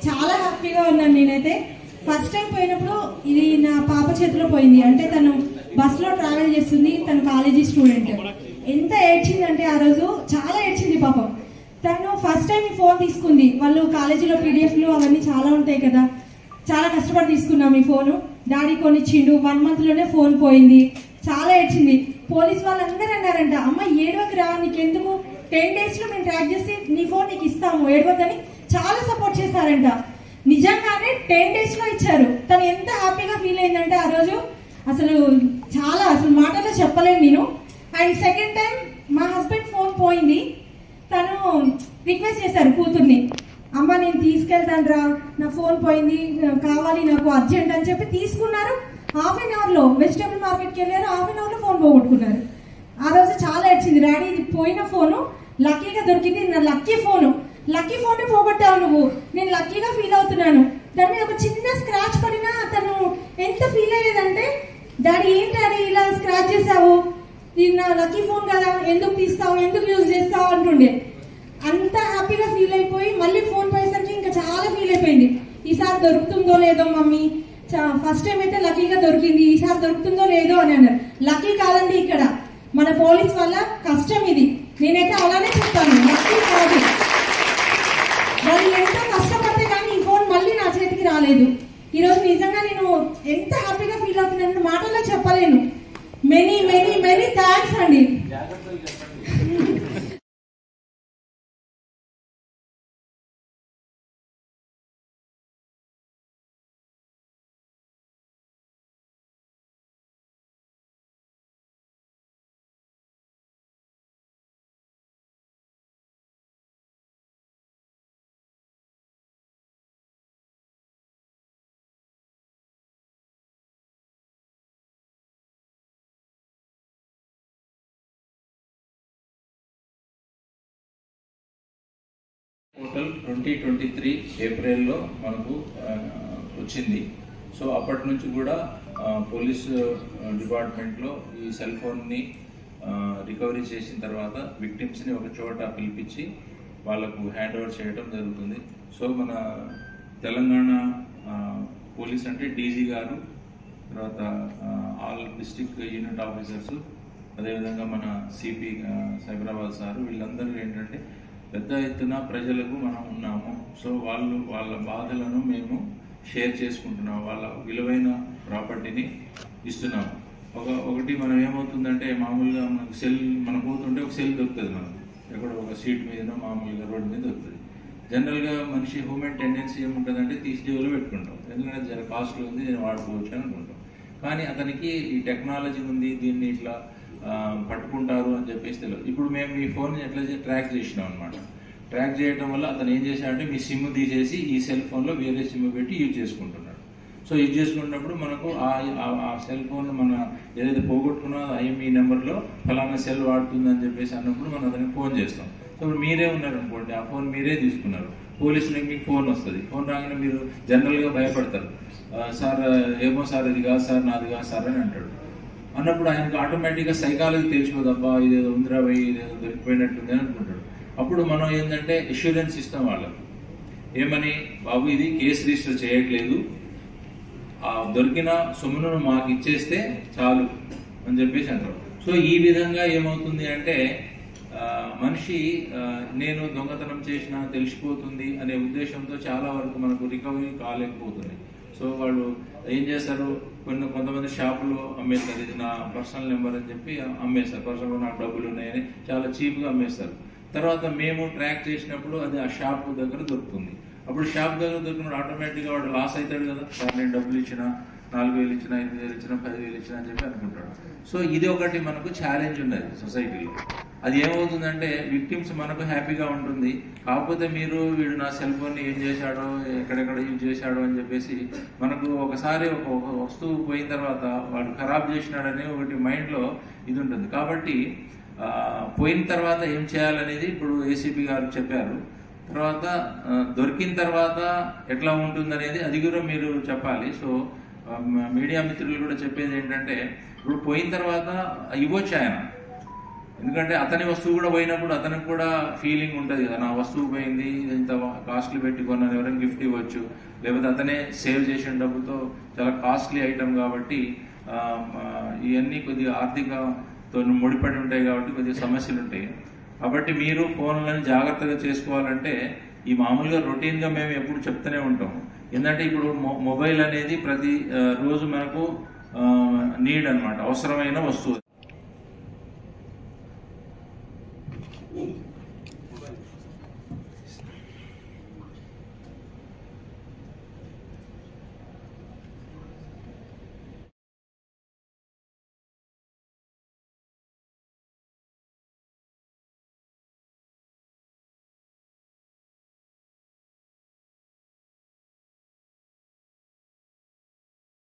చాలా హ్యాపీగా ఉన్నాను నేనైతే. ఫస్ట్ టైం పోయినప్పుడు ఇది నా పాప చేతిలో పోయింది. అంటే తను బస్సులో ట్రావెల్ చేస్తుంది, తను కాలేజీ స్టూడెంట్. ఎంత ఏడ్చిందంటే ఆ రోజు చాలా ఏడ్చింది పాపం. తను ఫస్ట్ టైం ఈ ఫోన్ తీసుకుంది. వాళ్ళు కాలేజీలో పీడిఎఫ్లు అవన్నీ చాలా ఉంటాయి కదా, చాలా కష్టపడి తీసుకున్నాం ఈ ఫోను. డాడీ కొనిచ్చిండు. 1 month లోనే ఫోన్ పోయింది. చాలా ఏడ్చింది. పోలీస్ వాళ్ళందరూ అన్నారంట, అమ్మ ఏడవకి రా, నీకెందుకు 10 days లో మేము ట్రాక్ చేసి నీ ఫోన్ నీకు ఇస్తాము, ఏడవద్దని చాలా సపోర్ట్ చేశారంట. నిజంగానే 10 days లో ఇచ్చారు. తను ఎంత హ్యాపీగా ఫీల్ అయిందంటే ఆ రోజు అసలు మాటలో చెప్పలేను నేను. అండ్ సెకండ్ టైం మా హస్బెండ్ ఫోన్ పోయింది. తను రిక్వెస్ట్ చేశారు కూతుర్ని, అమ్మ నేను తీసుకెళ్తాను రా, నా ఫోన్ పోయింది, కావాలి నాకు అర్జెంట్ అని చెప్పి తీసుకున్నారు. 1/2 hour లో వెజిటేబుల్ మార్కెట్కి వెళ్ళారు. 1/2 hour లో ఫోన్ పోగొట్టుకున్నారు. ఆ రోజు చాలా ఏడ్చింది, డాడీ ఇది పోయిన ఫోను లక్కీగా దొరికింది, నా లక్కీ ఫోను, లక్కీ ఫోన్ పోగొట్టావు నువ్వు, నేను లక్కీగా ఫీల్ అవుతున్నాను. దాని మీద ఒక చిన్న స్క్రాచ్ పడినా తను ఎంత ఫీల్ అయ్యేదంటే, డాడీ ఏంటి డాడీ ఇలా స్క్రాచ్ చేసావు, ఇది నా లక్కీ ఫోన్ కదా, ఎందుకు తీస్తావు, ఎందుకు యూజ్ చేస్తావు అంటుండే. అంత హ్యాపీగా ఫీల్ అయిపోయి మళ్ళీ ఫోన్ పోయేసరికి ఇంకా చాలా ఫీల్ అయిపోయింది. ఈసారి దొరుకుతుందో లేదో మమ్మీ, ఫస్ట్ టైం అయితే లక్కీగా దొరికింది, ఈసారి దొరుకుతుందో లేదో అని అన్నారు. లక్కీ కాదండి, ఇక్కడ మన పోలీస్ వల్ల కష్టం ఇది. నేనైతే అలానే చెప్తాను, లక్కీ కాదు. వాళ్ళు ఎంతో కష్టపడితే కానీ ఈ ఫోన్ మళ్ళీ నా చేతికి రాలేదు. ఈరోజు నిజంగా నేను ఎంత హ్యాపీగా ఫీల్ అవుతున్నాను మాటల్లో చెప్పలేను. మెనీ మెనీ మెనీ థ్యాంక్స్ అండి. పోర్టల్ 2023 ఏప్రిల్లో మనకు వచ్చింది. సో అప్పటి నుంచి కూడా పోలీస్ డిపార్ట్మెంట్లో ఈ సెల్ ఫోన్ని రికవరీ చేసిన తర్వాత విక్టిమ్స్ని ఒక చోట పిలిపించి వాళ్ళకు హ్యాండ్ ఓవర్ చేయడం జరుగుతుంది. సో మన తెలంగాణ పోలీస్ అంటే డీజీ గారు, తర్వాత ఆల్ డిస్ట్రిక్ట్ యూనిట్ ఆఫీసర్స్, అదేవిధంగా మన సిపి సైబరాబాద్ సారు, వీళ్ళందరూ ఏంటంటే పెద్ద ఎత్తున ప్రజలకు మనం ఉన్నాము. సో వాళ్ళ బాధలను మేము షేర్ చేసుకుంటున్నాము, వాళ్ళ విలువైన ప్రాపర్టీని ఇస్తున్నాము. ఒకటి మనం ఏమవుతుందంటే, మామూలుగా మనకు సెల్ మనం పోతుంటే ఒక సెల్ దొరుకుతుంది, మనకు ఎక్కడ ఒక సీట్ మీదనో మామూలుగా రోడ్డు మీద దొరుకుతుంది. జనరల్గా మనిషి హ్యూమన్ టెండెన్సీ ఏముంటుందంటే తీసి జేబులో పెట్టుకుంటాం, ఎందుకంటే జర కాస్ట్లో ఉంది, నేను వాడుకోవచ్చు అని అనుకుంటాం. కానీ అతనికి ఈ టెక్నాలజీ ఉంది, దీన్ని ఇట్లా పట్టుకుంటారు అని చెప్పేసి తెలియదు. ఇప్పుడు మేము మీ ఫోన్ ఎట్లా ట్రాక్ చేసినాం అనమాట. ట్రాక్ చేయడం వల్ల అతను ఏం చేశాడంటే మీ సిమ్ తీసేసి ఈ సెల్ ఫోన్లో వేరే సిమ్ పెట్టి యూజ్ చేసుకుంటున్నాడు. సో యూజ్ చేసుకున్నప్పుడు మనకు ఆ సెల్ ఫోన్ మన ఏదైతే పోగొట్టుకున్నా ఐఎంఈ నెంబర్లో ఫలానా సెల్ వాడుతుందని చెప్పేసి అన్నప్పుడు మనం అతనికి ఫోన్ చేస్తాం. సో ఇప్పుడు మీరే ఉన్నారు అనుకోండి, ఆ ఫోన్ మీరే తీసుకున్నారు, పోలీసులకి మీకు ఫోన్ వస్తుంది. ఫోన్ రాగానే మీరు జనరల్గా భయపడతారు, సార్ ఏమో సార్ ఇది కాదు సార్, నాది కాదు సార్ అని అంటాడు. అన్నప్పుడు ఆయనకు ఆటోమేటిక్గా సైకాలజీ తెలిసిపోదబ్బా, ఇదేదో ఉందిరా పోయి, ఇదేదో దొరికిపోయినట్టుంది అని అనుకుంటాడు. అప్పుడు మనం ఏంటంటే అష్యూరెన్స్ ఇస్తాం వాళ్ళకు, ఏమని, బాబు ఇది కేసు రిజిస్టర్ చేయట్లేదు, ఆ దొరికిన సొమ్మును మాకు ఇచ్చేస్తే చాలు అని చెప్పేసి అంటారు. సో ఈ విధంగా ఏమవుతుంది అంటే మనిషి నేను దొంగతనం చేసినా తెలిసిపోతుంది అనే ఉద్దేశంతో చాలా వరకు మనకు రికవరీ కాలేకపోతుంది. సో వాళ్ళు ఏం చేస్తారు, కొంతమంది షాపులో అమ్మేస్తారు, ఇది నా పర్సనల్ నెంబర్ అని చెప్పి అమ్మేస్తారు, పర్సనల్ నాకు డబ్బులు ఉన్నాయని చాలా చీప్గా అమ్మేస్తారు. తర్వాత మేము ట్రాక్ చేసినప్పుడు అది ఆ షాప్ దగ్గర దొరుకుతుంది. అప్పుడు షాప్ దగ్గర దొరికినప్పుడు ఆటోమేటిక్గా వాడు లాస్ అవుతాడు కదా, సార్ నేను డబ్బులు ఇచ్చినా, 4,000 ఇచ్చినా, 5,000 ఇచ్చినా, 10,000 ఇచ్చినా అని చెప్పి అనుకుంటాడు. సో ఇది ఒకటి మనకు ఛాలెంజ్ ఉన్నది సొసైటీలో. అది ఏమవుతుందంటే విక్టిమ్స్ మనకు హ్యాపీగా ఉంటుంది, కాకపోతే వీడు నా సెల్ ఫోన్ని ఏం చేశాడో, ఎక్కడెక్కడ యూజ్ చేశాడో అని చెప్పేసి మనకు ఒకసారి ఒక వస్తువు పోయిన తర్వాత వాడు ఖరాబ్ చేసినాడనే ఒకటి మైండ్లో ఇది ఉంటుంది. కాబట్టి పోయిన తర్వాత ఏం చేయాలనేది ఇప్పుడు ఏసీపీ గారు చెప్పారు. తర్వాత దొరికిన తర్వాత ఎట్లా ఉంటుందనేది అది కూడా మీరు చెప్పాలి. సో మీడియా మిత్రులు కూడా చెప్పేది ఏంటంటే, ఇప్పుడు పోయిన తర్వాత ఇవ్వచ్చు, ఆయన ఎందుకంటే అతని వస్తువు కూడా పోయినప్పుడు అతనికి కూడా ఫీలింగ్ ఉంటుంది కదా, నా వస్తువు పోయింది, ఇంత కాస్ట్లీ పెట్టి కొన్నాను, ఎవరైనా గిఫ్ట్ ఇవ్వచ్చు, లేకపోతే అతనే సేవ్ చేసిన డబ్బుతో చాలా కాస్ట్లీ ఐటమ్ కాబట్టి ఇవన్నీ కొద్దిగా ఆర్థికతో ముడిపడి ఉంటాయి కాబట్టి కొద్దిగా సమస్యలు ఉంటాయి. కాబట్టి మీరు ఫోన్లను జాగ్రత్తగా చేసుకోవాలంటే ఈ మామూలుగా రొటీన్గా మేము ఎప్పుడు చెప్తూనే ఉంటాం. ఎందుకంటే ఇప్పుడు మొబైల్ అనేది ప్రతి రోజు మనకు నీడ్ అన్నమాట, అవసరమైన వస్తువు.